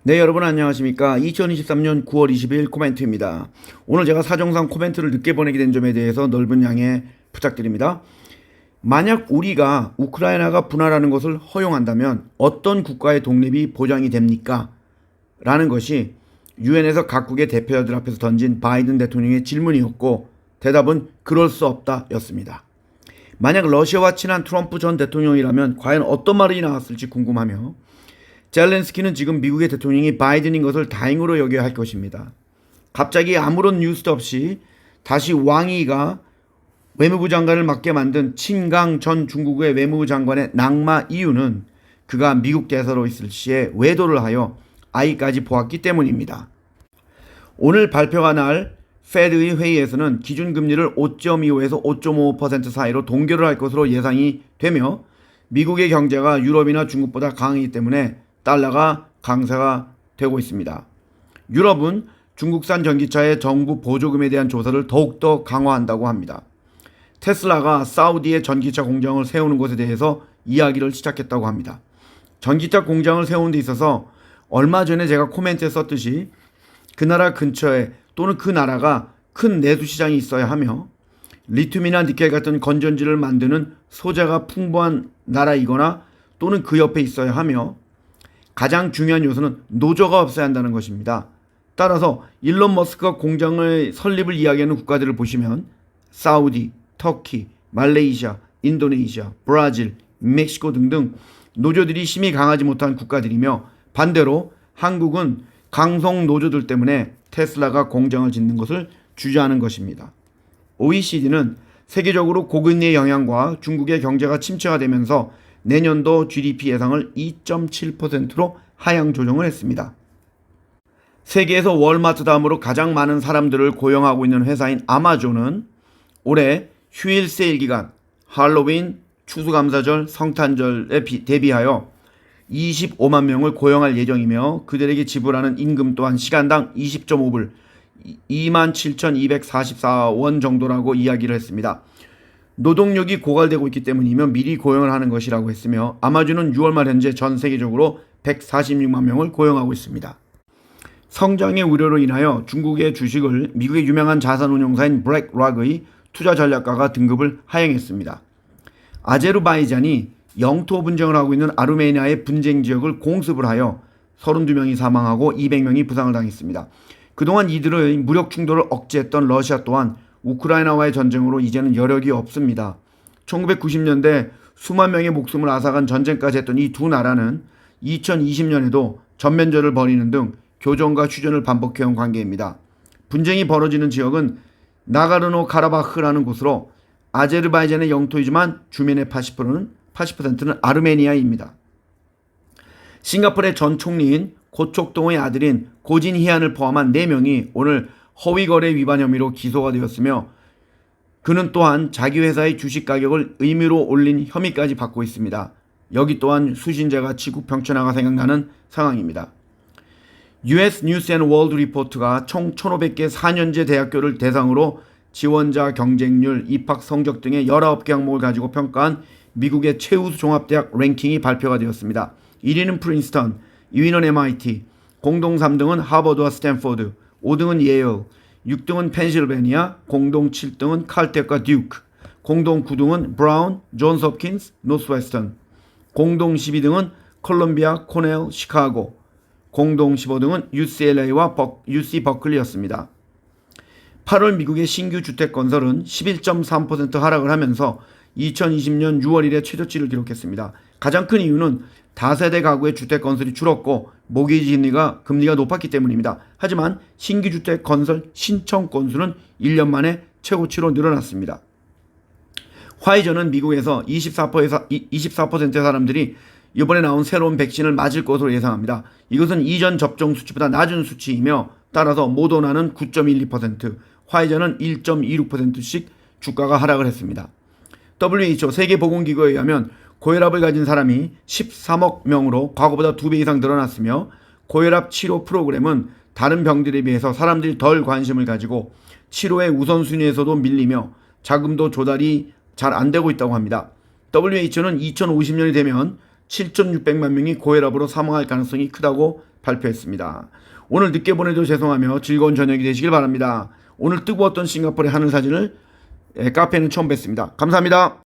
네, 여러분 안녕하십니까. 2023년 9월 20일 코멘트입니다. 오늘 제가 사정상 코멘트를 늦게 보내게 된 점에 대해서 넓은 양해 부탁드립니다. 만약 우리가 우크라이나가 분할하는 것을 허용한다면 어떤 국가의 독립이 보장이 됩니까? 라는 것이 유엔에서 각국의 대표자들 앞에서 던진 바이든 대통령의 질문이었고, 대답은 그럴 수 없다 였습니다. 만약 러시아와 친한 트럼프 전 대통령이라면 과연 어떤 말이 나왔을지 궁금하며, 젤렌스키는 지금 미국의 대통령이 바이든인 것을 다행으로 여겨야 할 것입니다. 갑자기 아무런 뉴스도 없이 다시 왕이가 외무부 장관을 맡게 만든 친강 전 중국의 외무부 장관의 낙마 이유는 그가 미국 대사로 있을 시에 외도를 하여 아이까지 보았기 때문입니다. 오늘 발표가 날 페드의 회의에서는 기준금리를 5.25에서 5.5% 사이로 동결을 할 것으로 예상이 되며, 미국의 경제가 유럽이나 중국보다 강하기 때문에 달러가 강세가 되고 있습니다. 유럽은 중국산 전기차의 정부 보조금에 대한 조사를 더욱더 강화한다고 합니다. 테슬라가 사우디에 전기차 공장을 세우는 것에 대해서 이야기를 시작했다고 합니다. 전기차 공장을 세우는 데 있어서 얼마 전에 제가 코멘트에 썼듯이 그 나라 근처에 또는 그 나라가 큰 내수 시장이 있어야 하며, 리튬이나 니켈 같은 건전지를 만드는 소재가 풍부한 나라이거나 또는 그 옆에 있어야 하며, 가장 중요한 요소는 노조가 없어야 한다는 것입니다. 따라서 일론 머스크가 공장의 설립을 이야기하는 국가들을 보시면 사우디, 터키, 말레이시아, 인도네시아, 브라질, 멕시코 등등 노조들이 힘이 강하지 못한 국가들이며, 반대로 한국은 강성 노조들 때문에 테슬라가 공장을 짓는 것을 주저하는 것입니다. OECD는 세계적으로 고금리의 영향과 중국의 경제가 침체가 되면서 내년도 GDP 예상을 2.7%로 하향 조정을 했습니다. 세계에서 월마트 다음으로 가장 많은 사람들을 고용하고 있는 회사인 아마존은 올해 휴일 세일 기간, 할로윈, 추수감사절, 성탄절에 대비하여 25만 명을 고용할 예정이며, 그들에게 지불하는 임금 또한 시간당 20.5불, 27,244원 정도라고 이야기를 했습니다. 노동력이 고갈되고 있기 때문이며 미리 고용을 하는 것이라고 했으며, 아마존은 6월 말 현재 전 세계적으로 146만 명을 고용하고 있습니다. 성장의 우려로 인하여 중국의 주식을 미국의 유명한 자산운용사인 블랙락의 투자 전략가가 등급을 하향했습니다. 아제르바이잔이 영토 분쟁을 하고 있는 아르메니아의 분쟁 지역을 공습을 하여 32명이 사망하고 200명이 부상을 당했습니다. 그동안 이들의 무력 충돌을 억제했던 러시아 또한 우크라이나와의 전쟁으로 이제는 여력이 없습니다. 1990년대 수만 명의 목숨을 앗아간 전쟁까지 했던 이 두 나라는 2020년에도 전면전을 벌이는 등 교전과 휴전을 반복해온 관계입니다. 분쟁이 벌어지는 지역은 나가르노 카라바흐라는 곳으로 아제르바이잔의 영토이지만 주민의 80%는 아르메니아입니다. 싱가포르의 전 총리인 고촉동의 아들인 고진 희안을 포함한 4명이 오늘 허위거래 위반 혐의로 기소가 되었으며, 그는 또한 자기 회사의 주식 가격을 의무로 올린 혐의까지 받고 있습니다. 여기 또한 수신제가 지구 평천화가 생각나는 상황입니다. US News and World Report가 총 1,500개 4년제 대학교를 대상으로 지원자 경쟁률, 입학 성적 등의 19개 항목을 가지고 평가한 미국의 최우수 종합대학 랭킹이 발표가 되었습니다. 1위는 프린스턴, 2위는 MIT, 공동 3등은 하버드와 스탠포드, 5등은 예일, 6등은 펜실베니아, 공동 7등은 칼텍과 듀크, 공동 9등은 브라운, 존스 홉킨스, 노스웨스턴, 공동 12등은 콜롬비아, 코넬, 시카고, 공동 15등은 UCLA와 UC 버클리였습니다. 8월 미국의 신규 주택 건설은 11.3% 하락을 하면서 2020년 6월 1일에 최저치를 기록했습니다. 가장 큰 이유는 다세대 가구의 주택 건설이 줄었고 모기지 금리가 높았기 때문입니다. 하지만 신규 주택 건설 신청 건수는 1년 만에 최고치로 늘어났습니다. 화이저는 미국에서 24%의 사람들이 이번에 나온 새로운 백신을 맞을 것으로 예상합니다. 이것은 이전 접종 수치보다 낮은 수치이며, 따라서 모더나는 9.12%, 화이저는 1.26%씩 주가가 하락을 했습니다. WHO 세계보건기구에 의하면 고혈압을 가진 사람이 13억 명으로 과거보다 2배 이상 늘어났으며, 고혈압 치료 프로그램은 다른 병들에 비해서 사람들이 덜 관심을 가지고 치료의 우선순위에서도 밀리며 자금도 조달이 잘 안 되고 있다고 합니다. WHO는 2050년이 되면 7,600만 명이 고혈압으로 사망할 가능성이 크다고 발표했습니다. 오늘 늦게 보내도 죄송하며 즐거운 저녁이 되시길 바랍니다. 오늘 뜨거웠던 싱가포르의 하늘 사진을 카페는 처음 뵀습니다. 감사합니다.